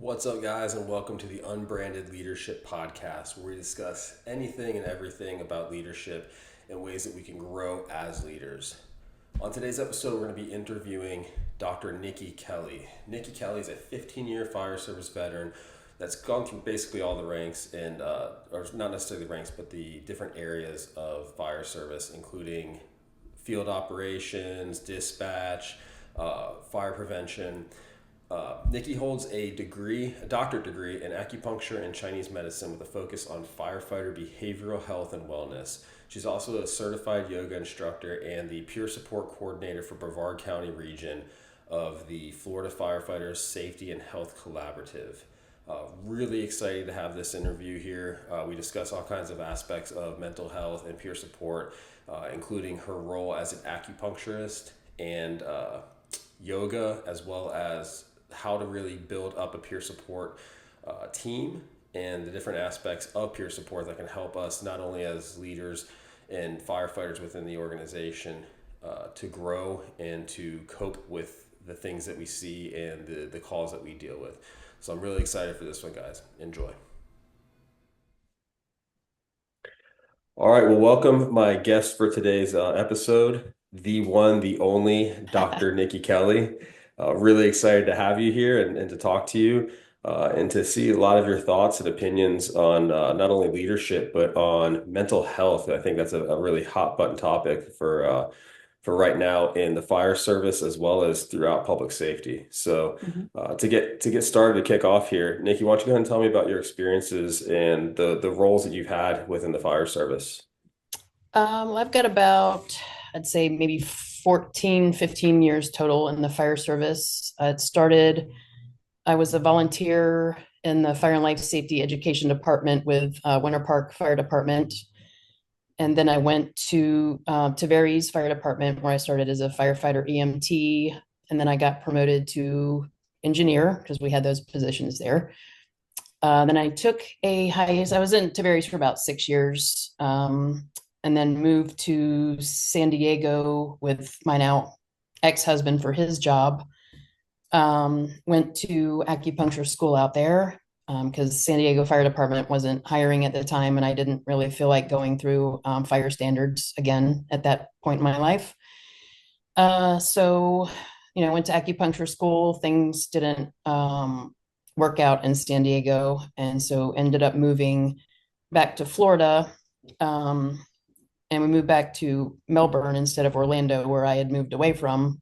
What's up, guys, and welcome to the Unbranded Leadership Podcast, where we discuss anything and everything about leadership and ways that we can grow as leaders. On today's episode, we're going to be interviewing Dr. Nikki Kelly. Nikki Kelly is a 15-year fire service veteran that's gone through basically all the ranks, and or not necessarily the ranks, but the different areas of fire service, including field operations, dispatch, fire prevention. Nikki holds a doctorate degree in acupuncture and Chinese medicine with a focus on firefighter behavioral health and wellness. She's also a certified yoga instructor and the peer support coordinator for Brevard County region of the Florida Firefighters Safety and Health Collaborative. Really excited to have this interview here. We discuss all kinds of aspects of mental health and peer support, including her role as an acupuncturist and yoga, as well as how to really build up a peer support team and the different aspects of peer support that can help us not only as leaders and firefighters within the organization to grow and to cope with the things that we see and the calls that we deal with. So I'm really excited for this one, guys. Enjoy. All right, well, welcome my guest for today's episode, the one, the only Dr. Nikki Kelly. Really excited to have you here and to talk to you and to see a lot of your thoughts and opinions on not only leadership, but on mental health. I think that's a really hot button topic for right now in the fire service as well as throughout public safety. So to get started, to kick off here, Nikki, why don't you go ahead and tell me about your experiences and the roles that you've had within the fire service? I've got about, I'd say maybe 14, 15 years total in the fire service. I was a volunteer in the Fire and Life Safety Education Department with Winter Park Fire Department. And then I went to Tavares Fire Department, where I started as a firefighter EMT. And then I got promoted to engineer because we had those positions there. Then I took a hiatus. I was in Tavares for about 6 years. And then moved to San Diego with my now ex-husband for his job. Went to acupuncture school out there because San Diego Fire Department wasn't hiring at the time, and I didn't really feel like going through fire standards again at that point in my life. So, went to acupuncture school. Things didn't work out in San Diego, and so ended up moving back to Florida. And we moved back to Melbourne instead of Orlando, where I had moved away from.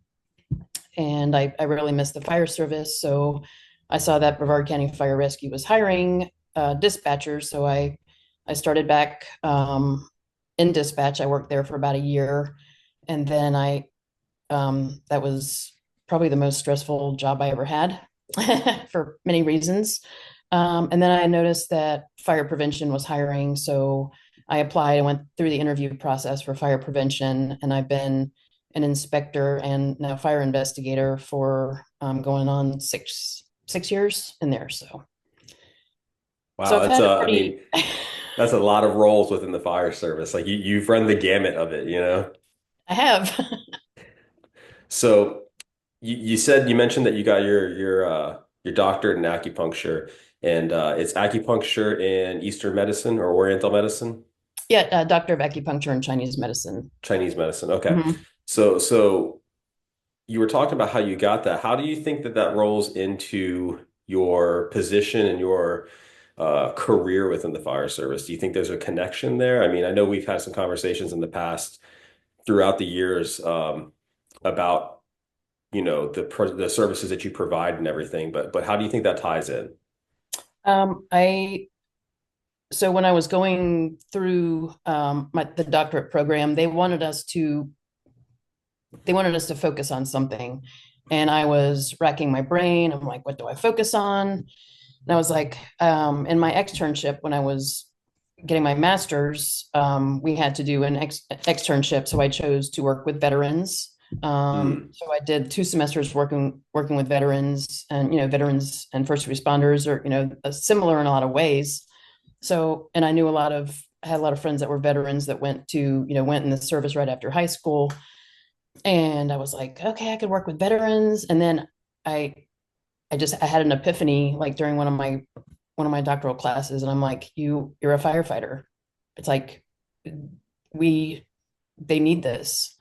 And I really missed the fire service. So I saw that Brevard County Fire Rescue was hiring dispatchers. So I started back in dispatch. I worked there for about a year. And then that was probably the most stressful job I ever had for many reasons. And then I noticed that fire prevention was hiring. So I applied and went through the interview process for fire prevention, and I've been an inspector and now fire investigator for going on six years in there. So Wow, I've that's had a I mean, pretty. that's a lot of roles within the fire service. Like you've run the gamut of it, you know? I have. So you mentioned that you got your doctorate in acupuncture, and it's acupuncture in Eastern medicine or Oriental medicine, Yeah, doctor of acupuncture and Chinese medicine. Chinese medicine. Okay. Mhm. So you were talking about how you got that. How do you think that that rolls into your position and your career within the fire service? Do you think there's a connection there? I mean, I know we've had some conversations in the past throughout the years about the services that you provide and everything, but how do you think that ties in? I So when I was going through the doctorate program, they wanted us to focus on something, and I was racking my brain. I'm like, what do I focus on? And I was like, in my externship when I was getting my master's, we had to do an externship, so I chose to work with veterans. Hmm. So I did 2 semesters working with veterans, and veterans and first responders are similar in a lot of ways. So, and I had a lot of friends that were veterans that went in the service right after high school. And I was like, okay, I could work with veterans. And then I I had an epiphany like during one of my doctoral classes, and I'm like, you're a firefighter. It's like we they need this.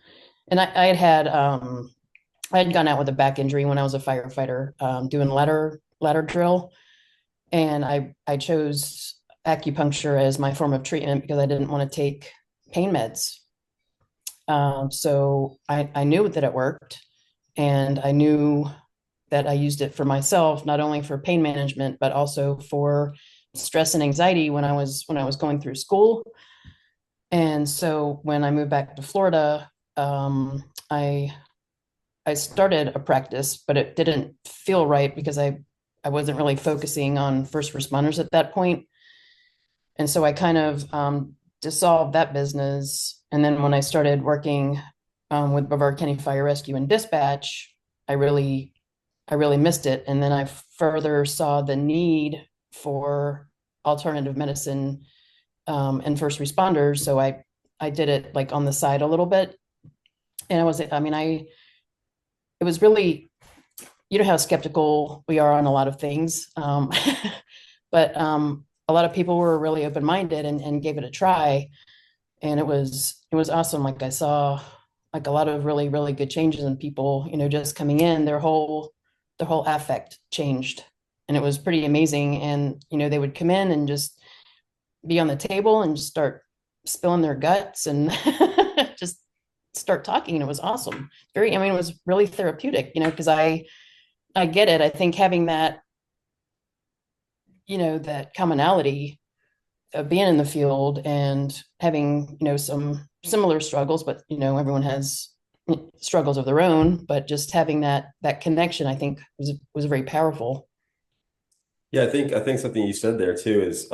And I had gone out with a back injury when I was a firefighter, doing ladder drill, and I chose acupuncture as my form of treatment because I didn't want to take pain meds. So I knew that it worked, and I knew that I used it for myself, not only for pain management, but also for stress and anxiety when I was going through school. And so when I moved back to Florida, um, I I started a practice, but it didn't feel right because I wasn't really focusing on first responders at that point. And so I kind of dissolved that business. And then when I started working with Brevard County Fire Rescue and Dispatch, I really I really missed it. And then I further saw the need for alternative medicine and first responders. So I did it like on the side a little bit. And it was really, you know how skeptical we are on a lot of things. But a lot of people were really open-minded and gave it a try. And it was awesome. Like I saw like a lot of really, really good changes in people, just coming in, their whole affect changed. And it was pretty amazing. And, they would come in and just be on the table and just start spilling their guts and just start talking. And it was awesome. It was really therapeutic, because I get it. I think having that commonality of being in the field and having, some similar struggles, but, everyone has struggles of their own, but just having that connection, I think was very powerful. Yeah, I think something you said there too is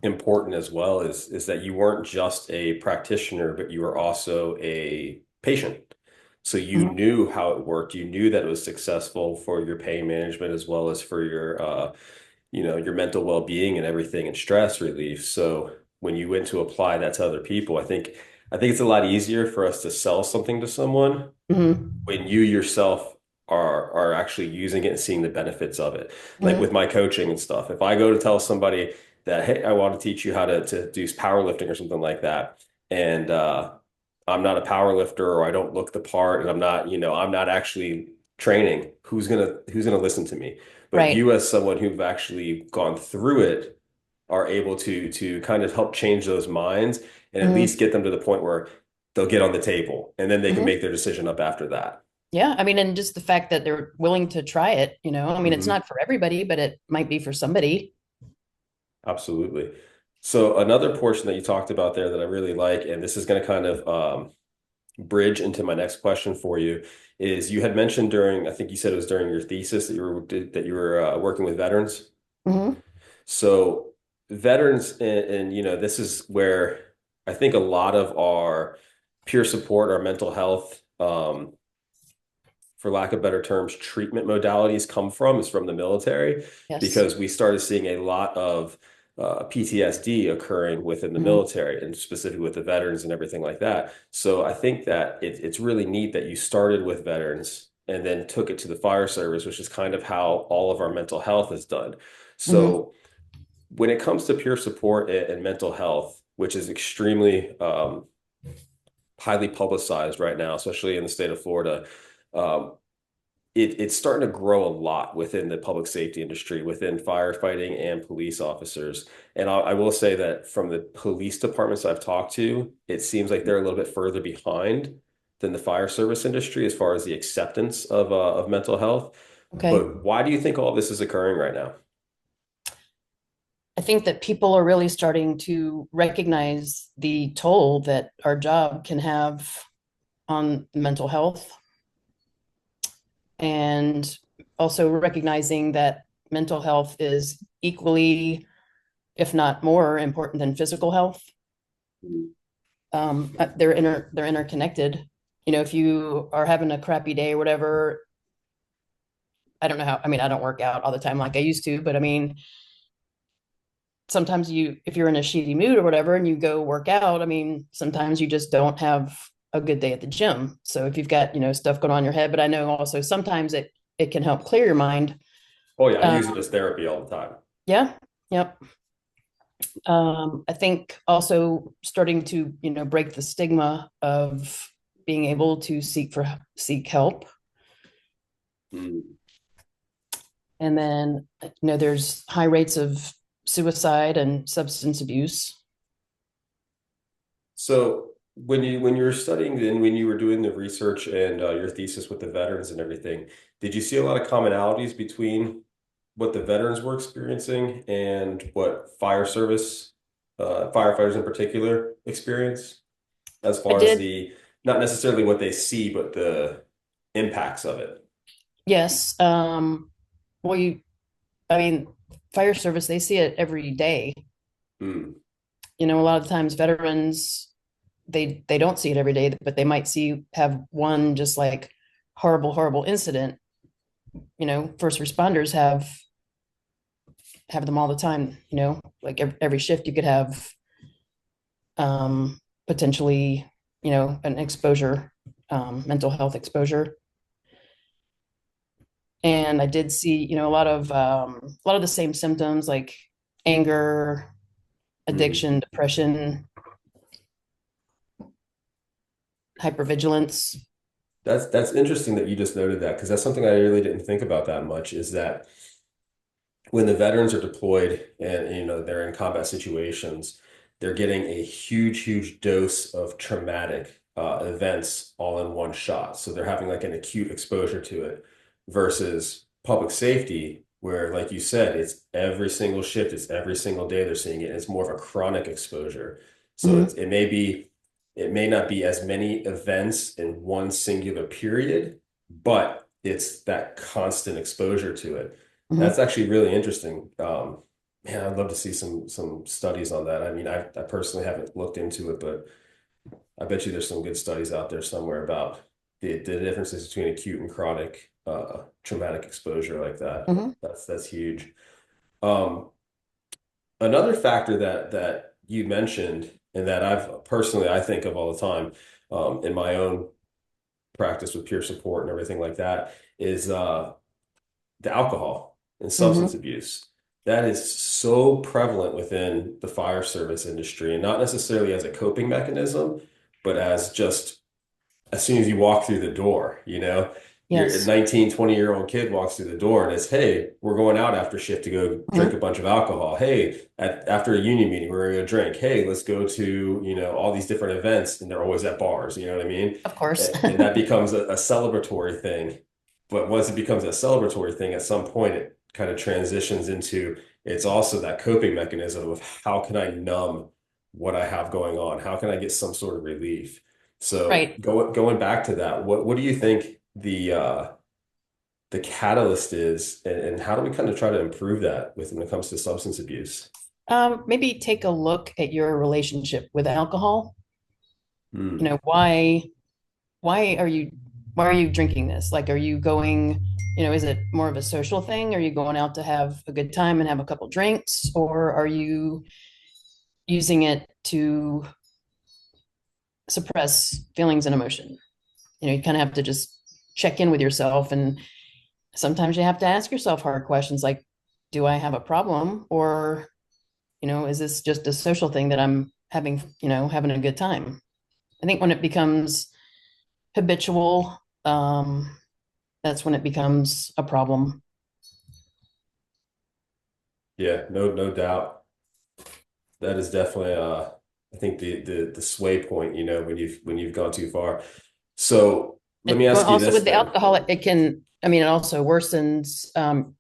important as well is that you weren't just a practitioner, but you were also a patient. So you Mhm. knew how it worked. You knew that it was successful for your pain management as well as for your your mental well-being and everything and stress relief. So when you went to apply that to other people, I think it's a lot easier for us to sell something to someone Mhm. when you yourself are actually using it and seeing the benefits of it. Like with Mhm. my coaching and stuff, if I go to tell somebody that, hey, I want to teach you how to do powerlifting or something like that, and I'm not a power lifter or I don't look the part and I'm not actually training, who's gonna listen to me? But Right. you as someone who've actually gone through it are able to kind of help change those minds and at least Mhm. get them to the point where they'll get on the table and then they can Mhm. make their decision up after that. Yeah, and just the fact that they're willing to try it, it's Hmm. not for everybody, but it might be for somebody. Absolutely. So another portion that you talked about there that I really like, and this is going to kind of bridge into my next question for you, is you had mentioned during, I think you said it was during your thesis that you were working with veterans. Hmm. So veterans, and this is where I think a lot of our peer support, our mental health, for lack of better terms, treatment modalities come from is from the military Yes. because we started seeing a lot of PTSD occurring within the Hmm. military and specifically with the veterans and everything like that. So I think that it's really neat that you started with veterans and then took it to the fire service, which is kind of how all of our mental health is done. Hmm. So when it comes to peer support and mental health, which is extremely highly publicized right now, especially in the state of Florida, um, it's starting to grow a lot within the public safety industry, within firefighting and police officers. And I will say that from the police departments I've talked to, it seems like they're a little bit further behind than the fire service industry as far as the acceptance of mental health. Okay. But why do you think all this is occurring right now? I think that people are really starting to recognize the toll that our job can have on mental health, and also recognizing that mental health is equally, if not more important than physical health. They're interconnected. If you are having a crappy day or whatever, I don't know how. I don't work out all the time like I used to, but sometimes if you're in a shitty mood or whatever and you go work out, sometimes you just don't have a good day at the gym. So if you've got, stuff going on in your head, but I know also sometimes it can help clear your mind. Oh yeah, I Uh, use it as therapy all the time. yeah, yep. I think also starting to, break the stigma of being able to seek help. Mm. And then, there's high rates of suicide and substance abuse. So when you were studying and when you were doing the research and your thesis with the veterans and everything, did you see a lot of commonalities between what the veterans were experiencing and what fire service firefighters in particular experience, as I far as did, the not necessarily what they see, but the impacts of it? yes. Well, I mean, fire service, they see it every day. Mm, A lot of times veterans, they don't see it every day, but they might have one just like horrible, horrible incident. First responders have them all the time, like every shift you could have potentially, an exposure, mental health exposure. And I did see, a lot of the same symptoms like anger, mm. addiction, depression, hypervigilance. That's interesting that you just noted that, because that's something I really didn't think about that much, is that when the veterans are deployed and they're in combat situations, they're getting a huge dose of traumatic events all in one shot. So they're having like an acute exposure to it versus public safety, where, like you said, it's every single shift, it's every single day they're seeing it. It's more of a chronic exposure. So Mm-hmm. it may not be as many events in one singular period, but it's that constant exposure to it. That's Mm-hmm. actually really interesting. Man, I'd love to see some studies on that. I mean, I personally haven't looked into it, but I bet you there's some good studies out there somewhere about the differences between acute and chronic traumatic exposure like that. Mm-hmm. That's huge. Um, Another factor that you mentioned and that I think of all the time in my own practice with peer support and everything like that is the alcohol and substance Mm-hmm. abuse. That is so prevalent within the fire service industry, and not necessarily as a coping mechanism, but as just as soon as you walk through the door, you're a Yes. 19, 20-year-old kid walks through the door and it's, hey, we're going out after shift to go drink a Mm-hmm. bunch of alcohol. Hey, after a union meeting, we're going to drink. Hey, let's go to, all these different events, and they're always at bars, you know what I mean? Of course. And that becomes a celebratory thing. But once it becomes a celebratory thing, at some point it kind of transitions into it's also that coping mechanism of how can I numb what I have going on? How can I get some sort of relief? So Right. going back to that, what do you think the catalyst is, and how do we kind of try to improve that when it comes to substance abuse? Maybe take a look at your relationship with alcohol. Hmm. Why why are you why are you drinking this? Like, are you going, is it more of a social thing? Are you going out to have a good time and have a couple drinks, or are you using it to suppress feelings and emotion? You kind of have to just check in with yourself, and sometimes you have to ask yourself hard questions like, do I have a problem, or is this just a social thing that I'm having a good time? I think when it becomes habitual, that's when it becomes a problem. Yeah, no doubt. That is definitely I think the sway point, when you've gone too far. So let me Well, ask you also this with the then. alcohol, it can, it also worsens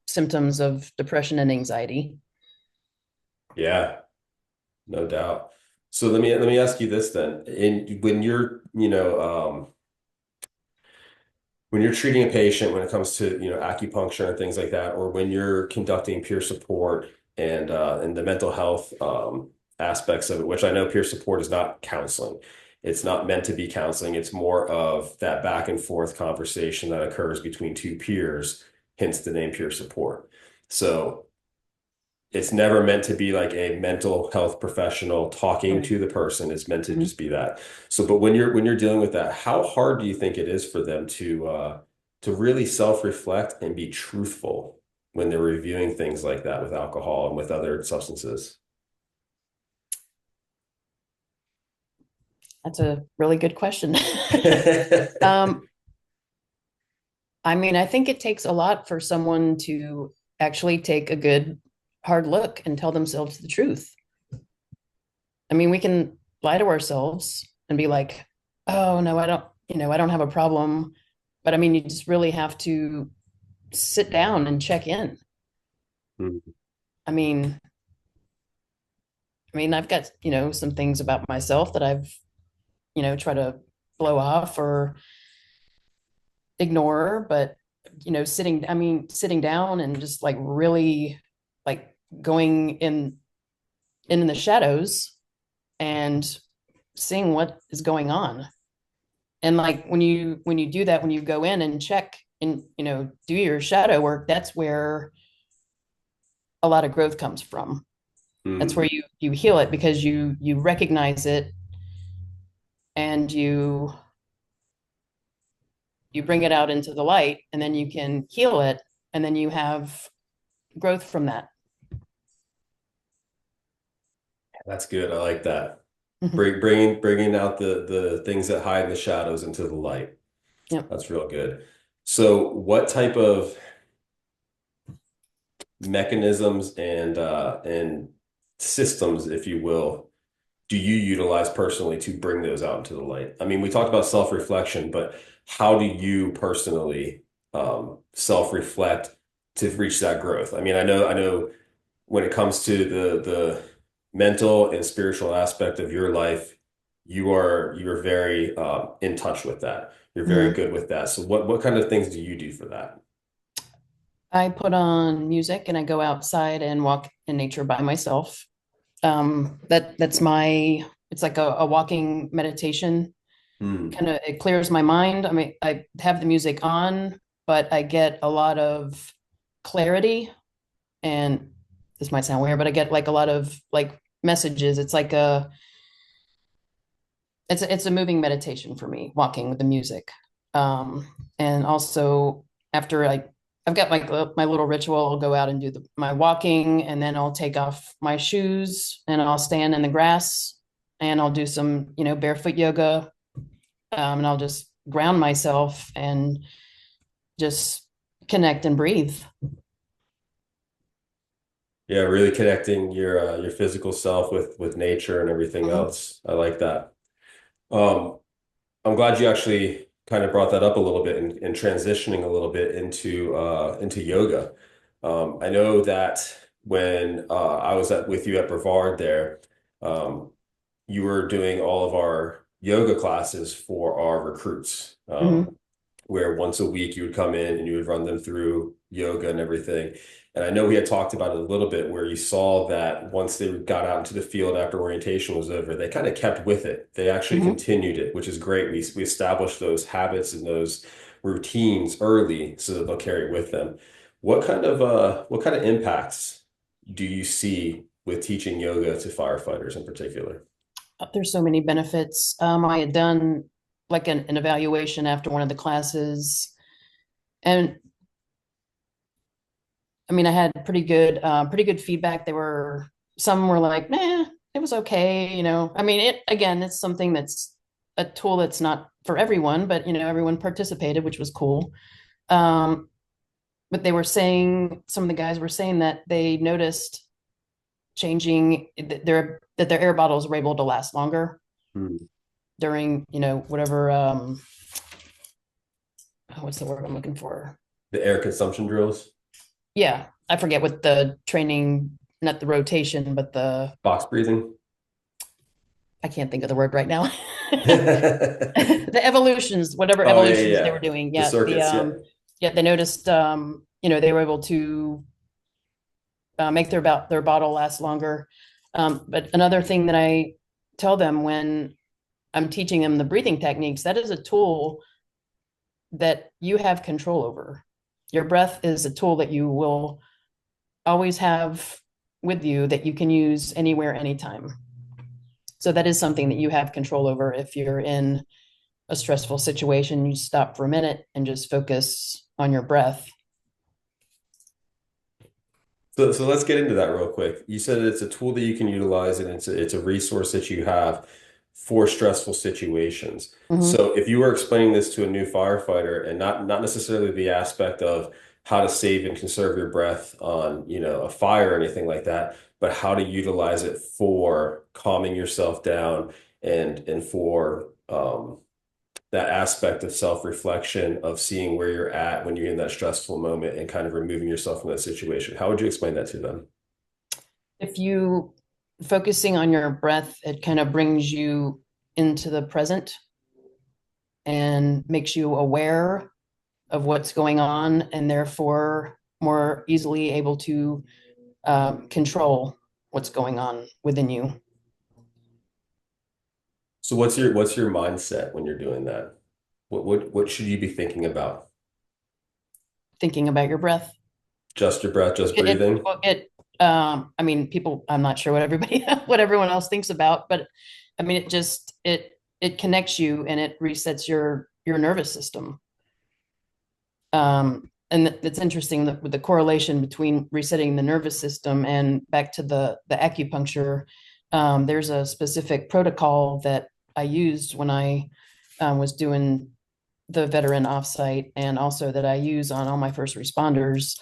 symptoms of depression and anxiety. Yeah, no doubt. So let me ask you this then. When you're, when you're treating a patient, when it comes to, acupuncture and things like that, or when you're conducting peer support and the mental health aspects of it, which I know peer support is not counseling. It's not meant to be counseling. It's more of that back and forth conversation that occurs between two peers, hence the name peer support. So it's never meant to be like a mental health professional talking Right. to the person. It's meant to Mhm. just be that. So, but when you're dealing with that, how hard do you think it is for them to to really self-reflect and be truthful when they're reviewing things like that with alcohol and with other substances? That's a really good question. um, I mean, I think it takes a lot for someone to actually take a good hard look and tell themselves the truth. I mean, we can lie to ourselves and be like, oh no, I don't have a problem. But I mean, you just really have to sit down and check in. Mhm. I mean, I've got, some things about myself that I've, try to blow off or ignore, but sitting down and just like really like going in the shadows and seeing what is going on. And like when you do that, when you go in and check and do your shadow work, that's where a lot of growth comes from. That's where Mhm. you heal it, because you recognize it and you bring it out into the light, and then you can heal it, and then you have growth from that. That's good. I like that. Mhm. Bringing out the things that hide in the shadows into the light. Yep. That's real good. So, what type of mechanisms and systems, if you will, do you utilize personally to bring those out into the light? I mean, we talked about self-reflection, but how do you personally self-reflect to reach that growth? I mean, I know when it comes to the mental and spiritual aspect of your life, you're very in touch with that. You're very Mhm. good with that. So what kind of things do you do for that? I put on music and I go outside and walk in nature by myself. That's my it's like a walking meditation. Hmm. Kind of it clears my mind. I mean, I have the music on, but I get a lot of clarity, and this might sound weird, but I get like a lot of like messages. It's a moving meditation for me, walking with the music. And also after I've got my little ritual. I'll go out and do my walking, and then I'll take off my shoes and I'll stand in the grass and I'll do some, barefoot yoga. And I'll just ground myself and just connect and breathe. Yeah, really connecting your physical self with nature and everything Mhm. else. I like that. Um, I'm glad you actually kind of brought that up a little bit and transitioning a little bit into yoga. I know that when I was with you at Brevard there, um, you were doing all of our yoga classes for our recruits, Mhm. where once a week you would come in and you would run them through yoga and everything. And I know we had talked about it a little bit where you saw that once they got out into the field after orientation was over, they kind of kept with it. They actually Mhm. continued it, which is great. We established those habits and those routines early so that they'll carry it with them. What kind of impacts do you see with teaching yoga to firefighters in particular? There's so many benefits. I had done like an evaluation after one of the classes, and I mean, I had pretty good feedback. Some were like, "Nah, it was okay." I mean, it's something that's a tool that's not for everyone, but everyone participated, which was cool. Um, but some of the guys were saying that they noticed changing that their air bottles were able to last longer Hmm. during, whatever, what's the word I'm looking for? The air consumption drills, Yeah, I forget what the training, not the rotation, but box breathing. I can't think of the word right now. Oh, The evolutions, whatever yeah, evolutions they yeah. were doing. The Yeah, circuits, yeah. yeah, they noticed, they were able to make their bottle last longer. But another thing that I tell them when I'm teaching them the breathing techniques, that is a tool that you have control over. Your breath is a tool that you will always have with you, that you can use anywhere, anytime. So that is something that you have control over if you're in a stressful situation, you stop for a minute and just focus on your breath. So let's get into that real quick. You said it's a tool that you can utilize and it's a resource that you have for stressful situations. Mhm. So if you were explaining this to a new firefighter and not necessarily the aspect of how to save and conserve your breath on, a fire or anything like that, but how to utilize it for calming yourself down and for that aspect of self-reflection of seeing where you're at when you're in that stressful moment and kind of removing yourself from that situation. How would you explain that to them? If you focusing on your breath, it kind of brings you into the present and makes you aware of what's going on and therefore more easily able to control what's going on within you. So what's your mindset when you're doing that? What should you be thinking about? Thinking about your breath. Just your breath, just It, breathing? I mean, people, I'm not sure what everybody, what everyone else thinks about, but I mean, it connects you and it resets your nervous system. And it's interesting that with the correlation between resetting the nervous system and back to the acupuncture, there's a specific protocol that I used when I was doing the veteran offsite and also that I use on all my first responders.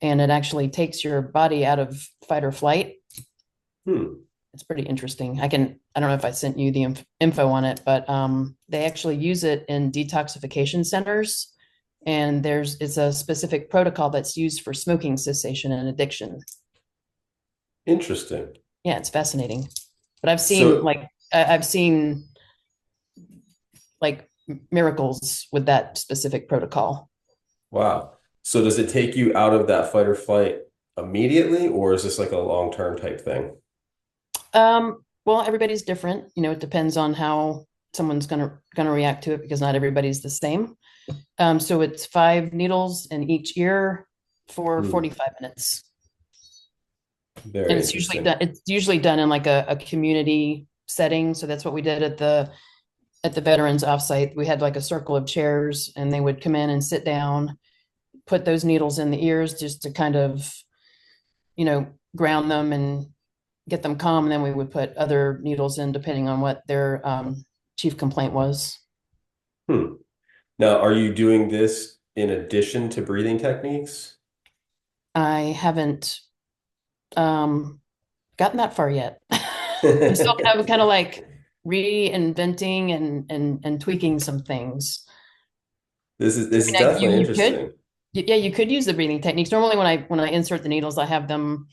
And it actually takes your body out of fight or flight. Hmm. It's pretty interesting. I don't know if I sent you the info on it, but they actually use it in detoxification centers. And it's a specific protocol that's used for smoking cessation and addiction. Interesting. Yeah, it's fascinating. But So, I've seen like miracles with that specific protocol. wow. So does it take you out of that fight or flight immediately, or is this like a long-term type thing? Well, everybody's different. It depends on how someone's gonna react to it because not everybody's the same. So it's 5 needles in each ear for Hmm. 45 minutes. And Very interesting. it's usually done in like a community setting. So that's what we did at the veterans offsite. We had like a circle of chairs and they would come in and sit down, put those needles in the ears just to kind of, ground them and get them calm. And then we would put other needles in depending on what their chief complaint was. Hmm. Now, are you doing this in addition to breathing techniques? I haven't gotten that far yet. I'm kind of like reinventing and tweaking some things. This is I mean, definitely interesting. yeah, you could use the breathing techniques. Normally, when I insert the needles, I have them,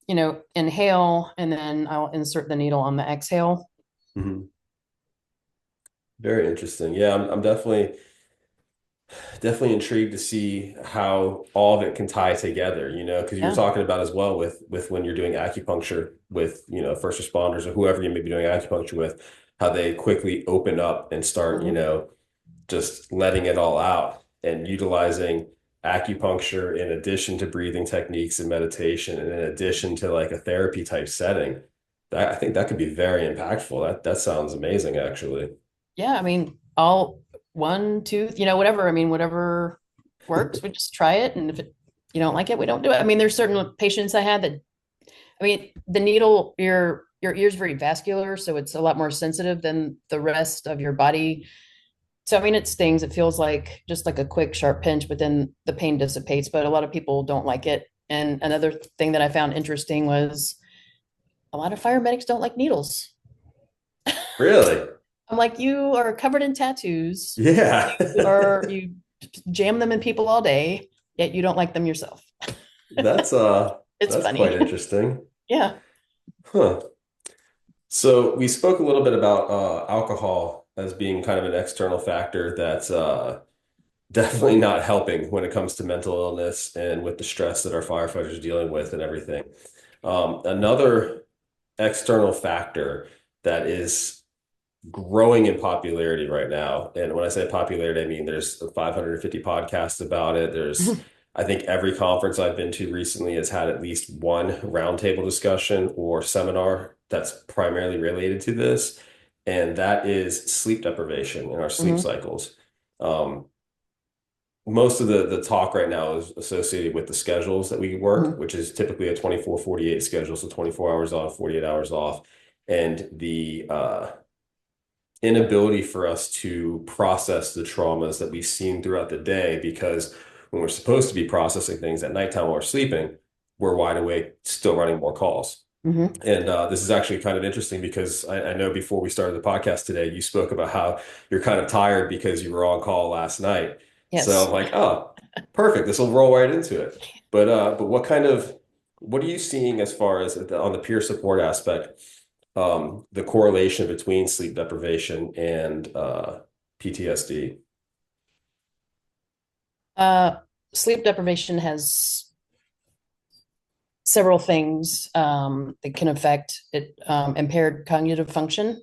inhale, and then I'll insert the needle on the exhale. Mhm. Very interesting. Yeah, I'm definitely intrigued to see how all of it can tie together, because you were Yeah. talking about as well with when you're doing acupuncture with, first responders or whoever you may be doing acupuncture with, how they quickly open up and start, Mhm. just letting it all out and utilizing acupuncture in addition to breathing techniques and meditation and in addition to like a therapy type setting. I think that could be very impactful. That sounds amazing, actually. Yeah. I mean, all one, two, whatever. I mean, whatever works, we just try it. And if you don't like it, we don't do it. I mean, there's certain patients I had that, I mean, the needle, your ear's very vascular, so it's a lot more sensitive than the rest of your body. So I mean, it stings. It feels like just like a quick, sharp pinch, but then the pain dissipates. But a lot of people don't like it. And another thing that I found interesting was a lot of fire medics don't like needles. Really? I'm like, you are covered in tattoos, Yeah. you jam them in people all day, yet you don't like them yourself. That's It's that's quite funny. interesting. Yeah. Huh. So we spoke a little bit about alcohol as being kind of an external factor that's definitely not helping when it comes to mental illness and with the stress that our firefighters are dealing with and everything. Another external factor that is growing in popularity right now. And when I say popularity, I mean there's 550 podcasts about it. I think every conference I've been to recently has had at least one roundtable discussion or seminar that's primarily related to this. and that is sleep deprivation in our sleep Hmm. cycles. Um, Most of the talk right now is associated with the schedules that we work, Hmm. which is typically a 24/48 schedule, so 24 hours on, 48 hours off, and the inability for us to process the traumas that we've seen throughout the day, because when we're supposed to be processing things at nighttime while we're sleeping, we're wide awake, still running more calls. Hmm. And this is actually kind of interesting because I know before we started the podcast today, you spoke about how you're kind of tired because you were on call last night. So I'm Yes. like, oh, perfect. This will roll right into it. But what are you seeing as far as on the peer support aspect, the correlation between sleep deprivation and PTSD? Uh, Sleep deprivation has several things that can affect it. Impaired cognitive function,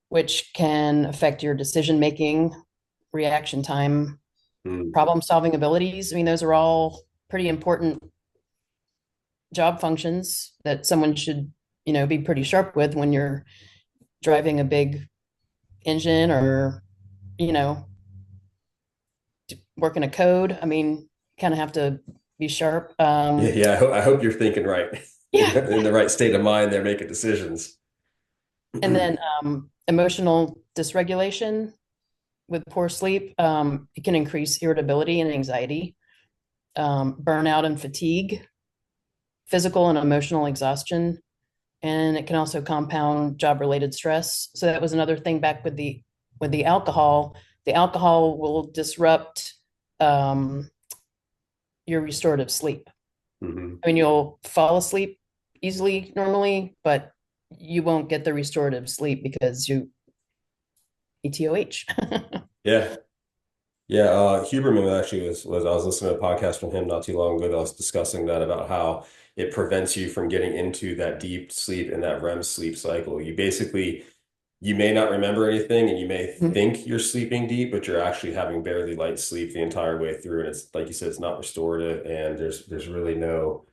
which can affect your decision making, reaction time, Mm. problem solving abilities. I mean, those are all pretty important job functions that someone should, be pretty sharp with when you're driving a big engine or, you know, working a code. I mean, kind of have to be sharp. Yeah, yeah. I hope you're thinking right Yeah. in the right state of mind there, making decisions. And then emotional dysregulation with poor sleep, it can increase irritability and anxiety, burnout and fatigue, physical and emotional exhaustion, and it can also compound job related stress. So that was another thing back with the alcohol. The alcohol will disrupt um, your restorative sleep. Mhm. I mean, you'll fall asleep easily normally, but you won't get the restorative sleep because you ETOH. Yeah. Yeah, Huberman actually was I was listening to a podcast from him not too long ago that was discussing that about how it prevents you from getting into that deep sleep and that REM sleep cycle. You may not remember anything and you may think you're sleeping deep, but you're actually having barely light sleep the entire way through. And it's like you said, it's not restorative and there's really no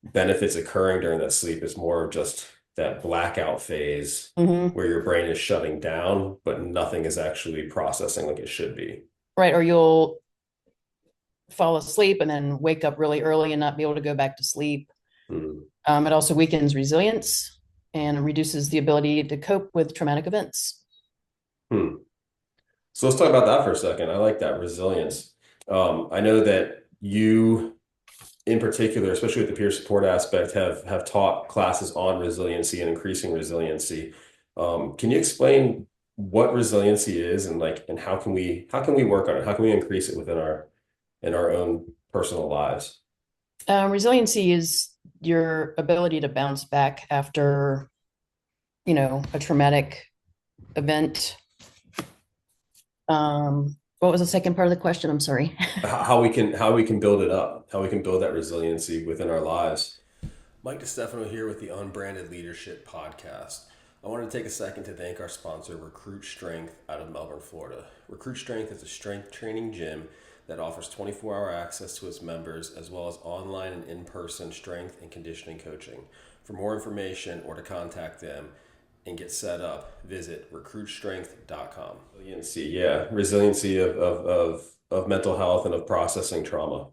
benefits occurring during that sleep. It's more of just that blackout phase Mm-hmm. where your brain is shutting down, but nothing is actually processing like it should be. Right, or you'll fall asleep and then wake up really early and not be able to go back to sleep. Hmm. It also weakens resilience and reduces the ability to cope with traumatic events. Hmm. So let's talk about that for a second. I like that resilience. I know that you, in particular, especially with the peer support aspect, have taught classes on resiliency and increasing resiliency. Can you explain what resiliency is and and how can we work on it? How can we increase it within our in our own personal lives? Resiliency is your ability to bounce back after, a traumatic event. What was the second part of the question? I'm sorry. How we can build it up, how we can build that resiliency within our lives. Mike Destefano here with the Unbranded Leadership Podcast. I wanted to take a second to thank our sponsor, Recruit Strength, out of Melbourne, Florida. Recruit Strength is a strength training gym that offers 24-hour access to its members, as well as online and in-person strength and conditioning coaching. For more information or to contact them and get set up, visit recruitstrength.com. Resiliency, yeah, resiliency of mental health and of processing trauma.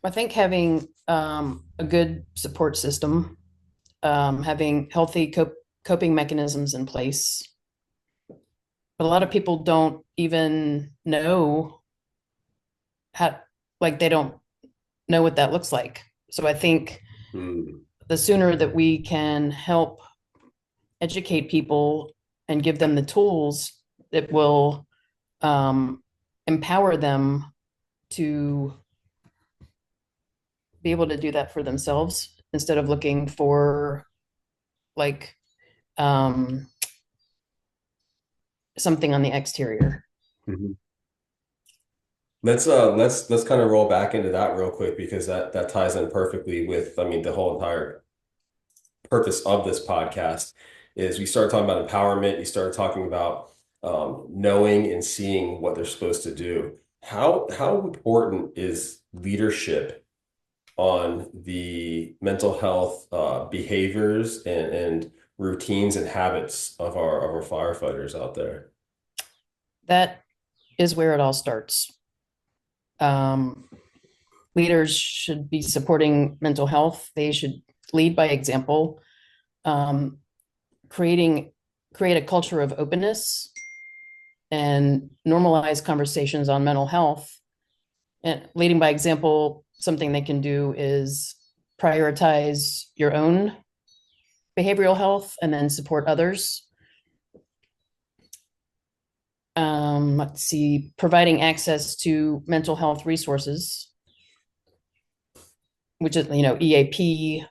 I think having a good support system, having healthy coping mechanisms in place. But a lot of people don't even know how, like, they don't know what that looks like. So I think Hmm. the sooner that we can help educate people and give them the tools that will um, empower them to be able to do that for themselves instead of looking for like um, something on the exterior. Mhm. Let's kind of roll back into that real quick because that ties in perfectly with, I mean, the whole entire purpose of this podcast is we started talking about empowerment. You started talking about knowing and seeing what they're supposed to do. How important is leadership on the mental health behaviors and routines and habits of our firefighters out there? That is where it all starts. Um, Leaders should be supporting mental health. They should lead by example, um, creating create a culture of openness and normalize conversations on mental health. And leading by example, something they can do is prioritize your own behavioral health and then support others. Let's see, providing access to mental health resources, which is, EAP,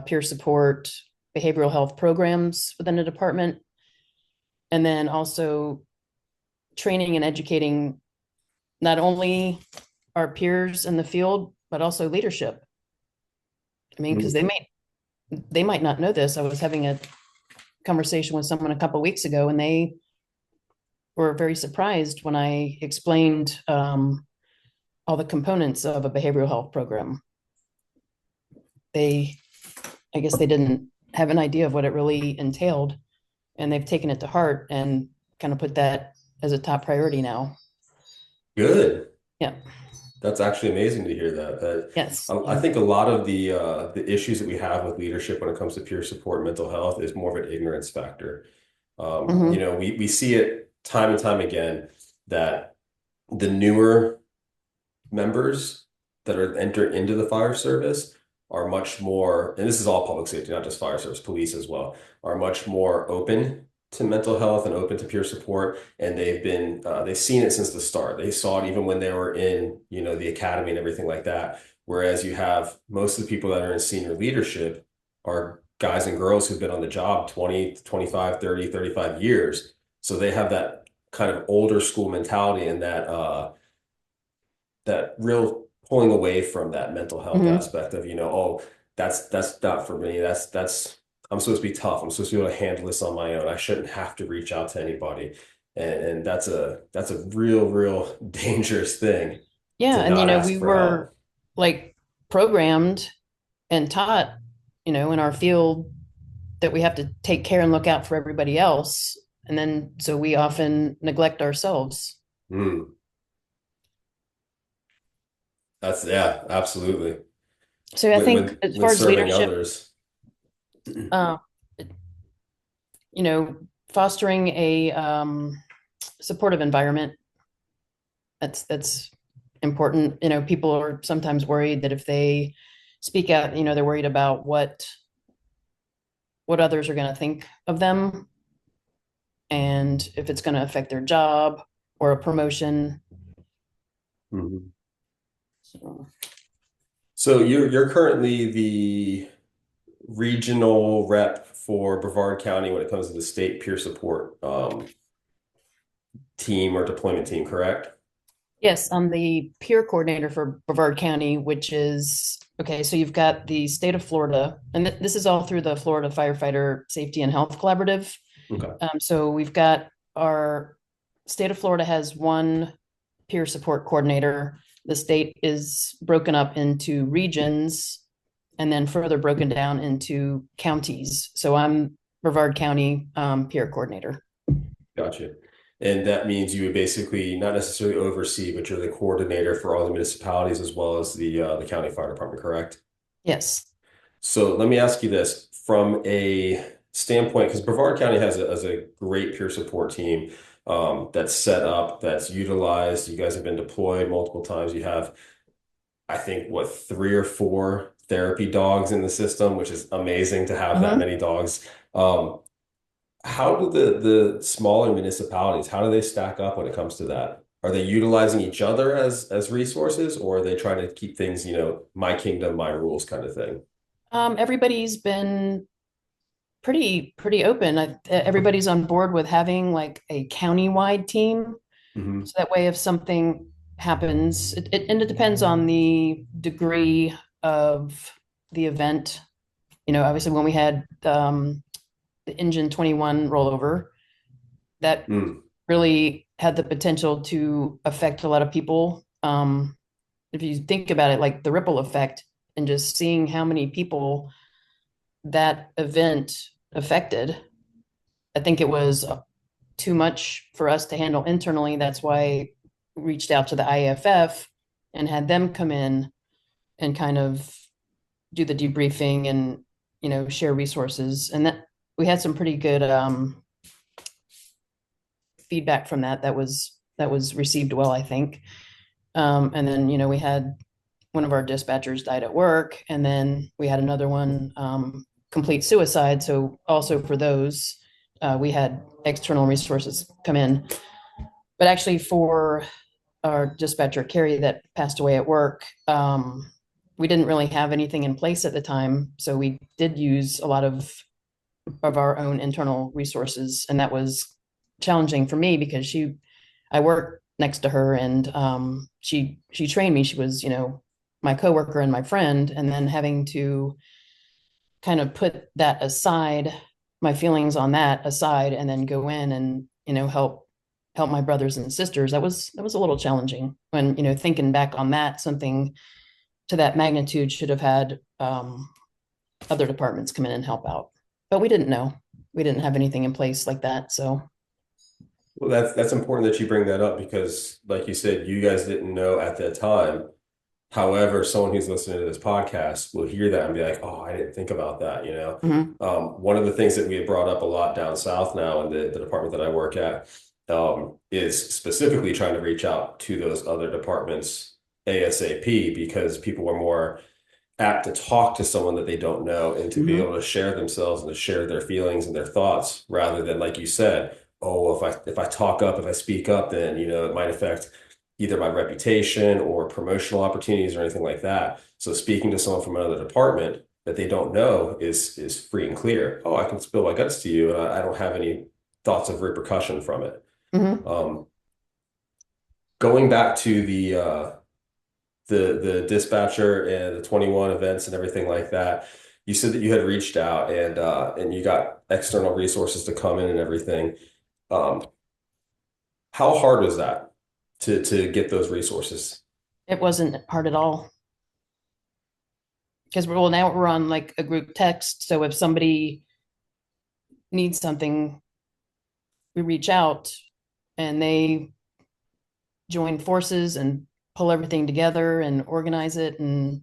peer support, behavioral health programs within a department, and then also training and educating not only our peers in the field, but also leadership. I mean, because they might not know this. I was having a conversation with someone a couple of weeks ago, and they were very surprised when I explained all the components of a behavioral health program. I guess they didn't have an idea of what it really entailed, and they've taken it to heart and kind of put that as a top priority now. Good. Yeah. That's actually amazing to hear that. Yes. I Yeah. think a lot of the issues that we have with leadership when it comes to peer support and mental health is more of an ignorance factor. Hmm. We see it time and time again that the newer members that are enter into the fire service are much more, and this is all public safety, not just fire service, police as well, are much more open to mental health and open to peer support. And they've seen it since the start. They saw it even when they were in, the academy and everything like that. Whereas you have most of the people that are in senior leadership are guys and girls who've been on the job 20, 25, 30, 35 years. So they have that kind of older school mentality and that real pulling away from that mental health Hmm. aspect of, oh, that's not for me. That's I'm supposed to be tough. I'm supposed to be able to handle this on my own. I shouldn't have to reach out to anybody. And that's a real dangerous thing Yeah. to And, not ask we for were help. like programmed and taught, in our field that we have to take care and look out for everybody else. And then so we often neglect ourselves. Mm, that's yeah, absolutely. So I When think when as when far as serving leadership, others. uh, you know, fostering a supportive environment, that's important. People are sometimes worried that if they speak out, they're worried about what others are going to think of them and if it's going to affect their job or a promotion. Mhm. So, So you're currently the regional rep for Brevard County when it comes to the state peer support team or deployment team, correct? yes, I'm the peer coordinator for Brevard County, which is okay. So you've got the state of Florida, and this is all through the Florida Firefighter Safety and Health Collaborative. Okay. So we've got our state of Florida has one peer support coordinator. The state is broken up into regions and then further broken down into counties. So I'm Brevard County peer coordinator. Gotcha. And that means you would basically not necessarily oversee, but you're the coordinator for all the municipalities as well as the county fire department, correct? Yes. So let me ask you this from a standpoint, because Brevard County has a great peer support team that's set up, that's utilized. You guys have been deployed multiple times. You have, I think, what, three or four therapy dogs in the system, which is amazing to have that Mhm. many dogs. How do the smaller municipalities, how do they stack up when it comes to that? Are they utilizing each other as resources, or are they trying to keep things, my kingdom, my rules kind of thing? Everybody's been pretty open. Everybody's on board with having like a county-wide team. Hmm. So that way, if something happens, and it depends on the degree of the event. Obviously, when we had the Engine 21 rollover, that Mm. really had the potential to affect a lot of people. If you think about it, like the ripple effect, and just seeing how many people that event affected. I think it was too much for us to handle internally. That's why we reached out to the IAFF and had them come in and kind of do the debriefing and share resources. And that we had some pretty good feedback from that. That was received well, I think. And then we had one of our dispatchers died at work, and then we had another one complete suicide. So also for those, we had external resources come in. But actually, for our dispatcher Carrie that passed away at work, we didn't really have anything in place at the time, so we did use a lot of our own internal resources, and that was challenging for me because I worked next to her, and she trained me. She was my coworker and my friend, and then having to kind of put that aside, my feelings on that aside, and then go in and help my brothers and sisters. That was a little challenging when thinking back on that. Something to that magnitude should have had other departments come in and help out, but we didn't know. We didn't have anything in place like that. So Well, that's important that you bring that up because, like you said, you guys didn't know at that time. However, someone who's listening to this podcast will hear that and be like, "Oh, I didn't think about that." mhm. One of the things that we have brought up a lot down south now in the department that I work at is specifically trying to reach out to those other departments ASAP because people are more apt to talk to someone that they don't know and to be Mhm. able to share themselves and to share their feelings and their thoughts rather than like you said, oh, if I talk up, if I speak up, then it might affect either my reputation or promotional opportunities or anything like that. So speaking to someone from another department that they don't know is free and clear. Oh, I can spill my guts to you and I don't have any thoughts of repercussion from it. Mhm. Um, Going back to the dispatcher and the 21 events and everything like that. You said that you had reached out and you got external resources to come in and everything. Um, how hard was that to get those resources? It wasn't hard at all because now we're on like a group text. So if somebody needs something, we reach out and they join forces and pull everything together and organize it, and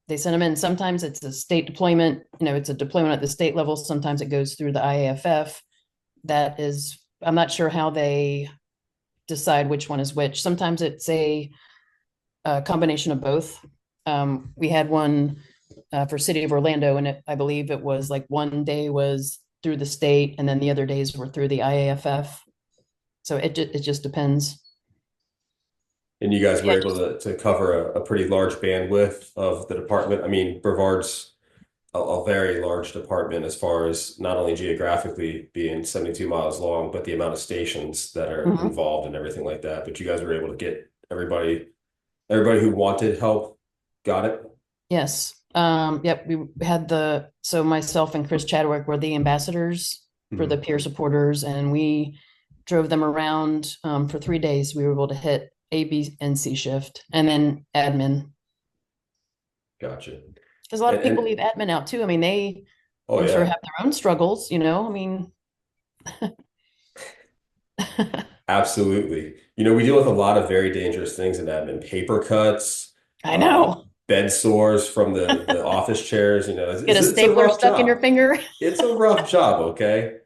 they send them in. Sometimes it's a state deployment, it's a deployment at the state level. Sometimes it goes through the IAFF. That is, I'm not sure how they decide which one is which. Sometimes it's a combination of both. We had one for City of Orlando, and I believe it was like one day was through the state, and then the other days were through the IAFF. So it just depends. And you guys were Yeah, able to cover a pretty large bandwidth of the department. I mean, Brevard's a very large department as far as not only geographically being 72 miles long, but the amount of stations that are mhm. involved and everything like that. But you guys were able to get everybody who wanted help got it. Yes. Yep. We had so myself and Chris Chadwick were the ambassadors for the Mhm. peer supporters, and we drove them around for 3 days. We were able to hit A, B, and C shift, and then admin. Gotcha. Because a lot of people And leave admin out too. I mean, oh I'm sure yeah, have their own struggles, I mean, absolutely. We deal with a lot of very dangerous things in admin, paper cuts, I know. bed sores from the office chairs. Get a It's a stapler rough stuck in your job. finger. It's a rough job, okay?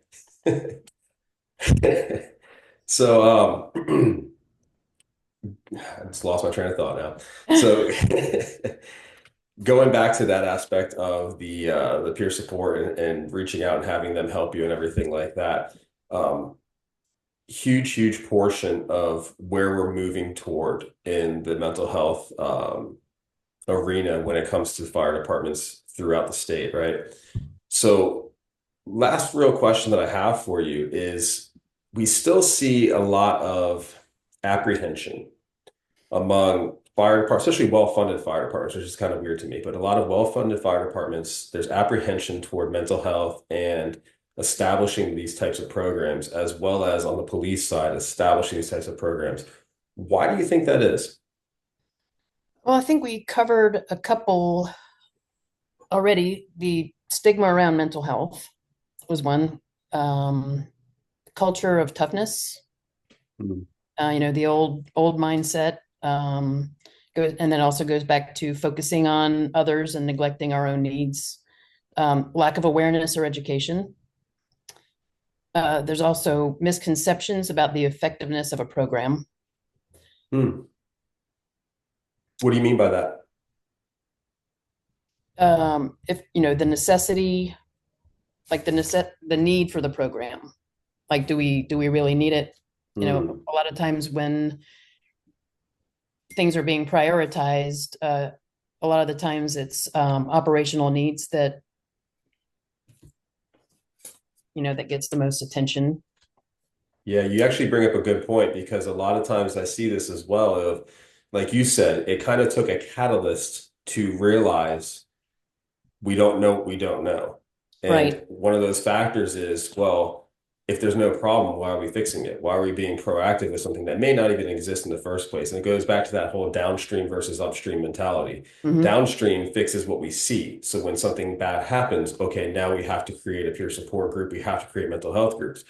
So I just lost my train of thought now. So going back to that aspect of the peer support and reaching out and having them help you and everything like that. Um, huge portion of where we're moving toward in the mental health arena when it comes to fire departments throughout the state, right? So, last real question that I have for you is we still see a lot of apprehension among fire departments, especially well-funded fire departments, which is kind of weird to me, but a lot of well-funded fire departments, there's apprehension toward mental health and establishing these types of programs, as well as on the police side, establishing these types of programs. Why do you think that is? Well, I think we covered a couple already. The stigma around mental health was one. Um, Culture of toughness, Mm. the old mindset. And then also goes back to focusing on others and neglecting our own needs. Lack of awareness or education. There's also misconceptions about the effectiveness of a program. Mm. What do you mean by that? If the necessity, like the need for the program, like do we really need it? Mm. A lot of times when things are being prioritized, a lot of the times it's operational needs that gets the most attention. Yeah, you actually bring up a good point because a lot of times I see this as well of, like you said, it kind of took a catalyst to realize we don't know what we don't know. And Right. one of those factors is, well, if there's no problem, why are we fixing it? Why are we being proactive with something that may not even exist in the first place? And it goes back to that whole downstream versus upstream mentality. Hmm. Downstream fixes what we see. So when something bad happens, okay, now we have to create a peer support group. We have to create mental health groups.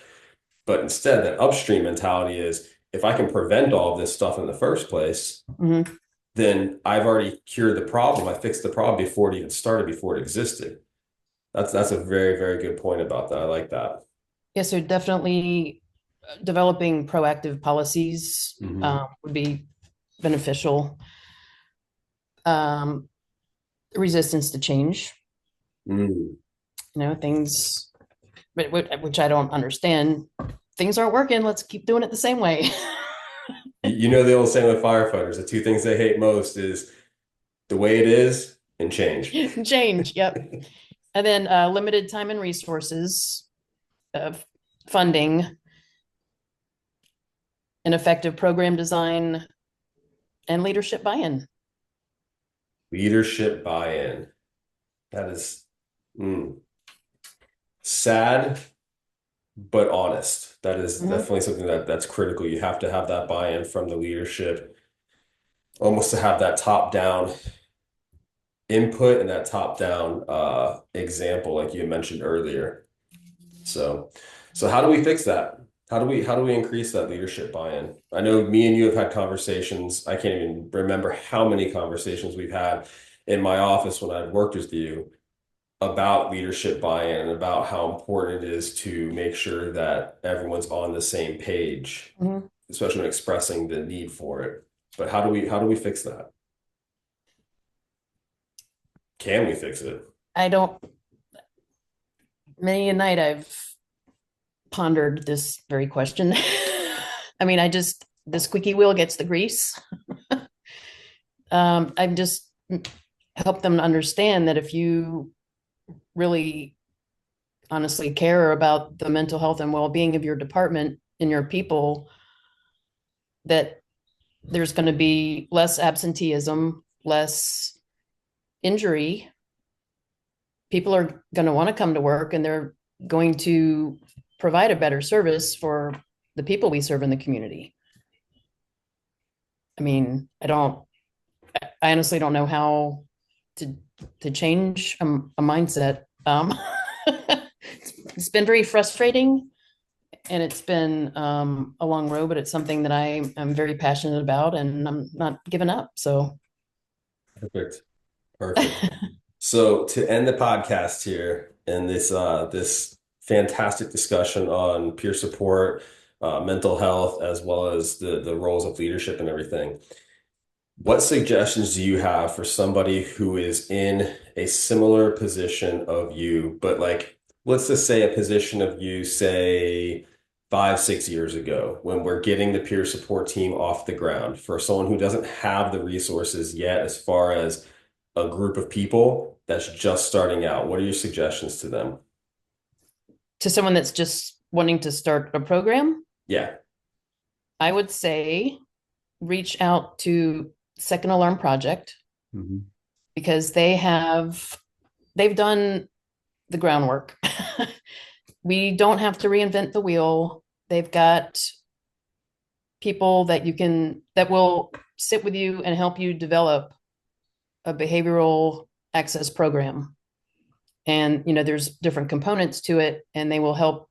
But instead, that upstream mentality is if I can prevent all of this stuff in the first place, Hmm. then I've already cured the problem. I fixed the problem before it even started, before it existed. That's a very, very good point about that. I like that. Yeah, so definitely developing proactive policies Hmm. would be beneficial. Um, Resistance to change, Mm. things which I don't understand. Things aren't working. Let's keep doing it the same way. You know the old saying with firefighters, the two things they hate most is the way it is and change. Change. Yep. And then limited time and resources, funding, and effective program design and leadership buy-in. Leadership buy-in. That is mm, sad, but honest. That is Mhm. definitely something that's critical. You have to have that buy-in from the leadership, almost to have that top-down input and that top-down example, like you mentioned earlier. So, so how do we fix that? How do we increase that leadership buy-in? I know me and you have had conversations. I can't even remember how many conversations we've had in my office when I've worked with you about leadership buy-in and about how important it is to make sure that everyone's on the same page, Mhm. especially when expressing the need for it. But how do we fix that? Can we fix it? I don't, Many a night I've pondered this very question. I mean, the squeaky wheel gets the grease. I've just helped them understand that if you really honestly care about the mental health and well-being of your department and your people, that there's going to be less absenteeism, less injury. People are going to want to come to work and they're going to provide a better service for the people we serve in the community. I mean, I honestly don't know how to change a mindset. It's been very frustrating and it's been a long road, but it's something that I am very passionate about and I'm not giving up. So, Perfect. Perfect. So to end the podcast here and this fantastic discussion on peer support, mental health, as well as the roles of leadership and everything, what suggestions do you have for somebody who is in a similar position of you, but like let's just say a position of you, say 5, 6 years ago, when we're getting the peer support team off the ground for someone who doesn't have the resources yet, as far as a group of people that's just starting out, what are your suggestions to them? to someone that's just wanting to start a program, Yeah. I would say reach out to Second Alarm Project Mhm. because they've done the groundwork. We don't have to reinvent the wheel. They've got people that will sit with you and help you develop a behavioral access program. And, there's different components to it, and they will help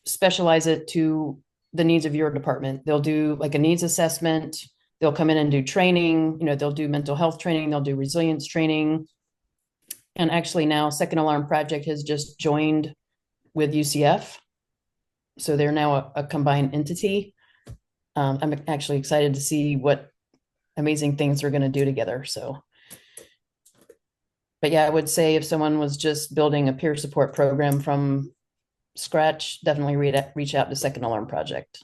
specialize it to the needs of your department. They'll do like a needs assessment. They'll come in and do training. They'll do mental health training. They'll do resilience training. And actually now Second Alarm Project has just joined with UCF. So they're now a combined entity. I'm actually excited to see what amazing things they're going to do together. So, but yeah, I would say if someone was just building a peer support program from scratch, definitely reach out to Second Alarm Project.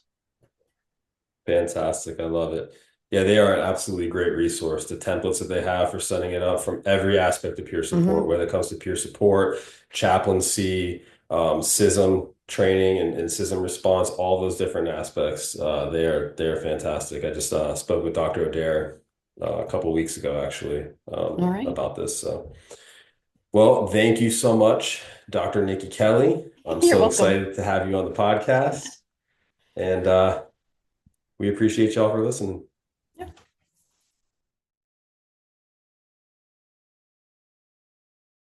Fantastic. I love it. Yeah, they are an absolutely great resource. The templates that they have for setting it up from every aspect of peer support, Mm-hmm. whether it comes to peer support, chaplaincy, CISM training and CISM response, all those different aspects, they're fantastic. I just spoke with Dr. Adair a couple weeks ago, actually, All right. about this. So, well, thank you so much, Dr. Nikki Kelly. I'm You're so welcome. excited to have you on the podcast, and we appreciate y'all for listening.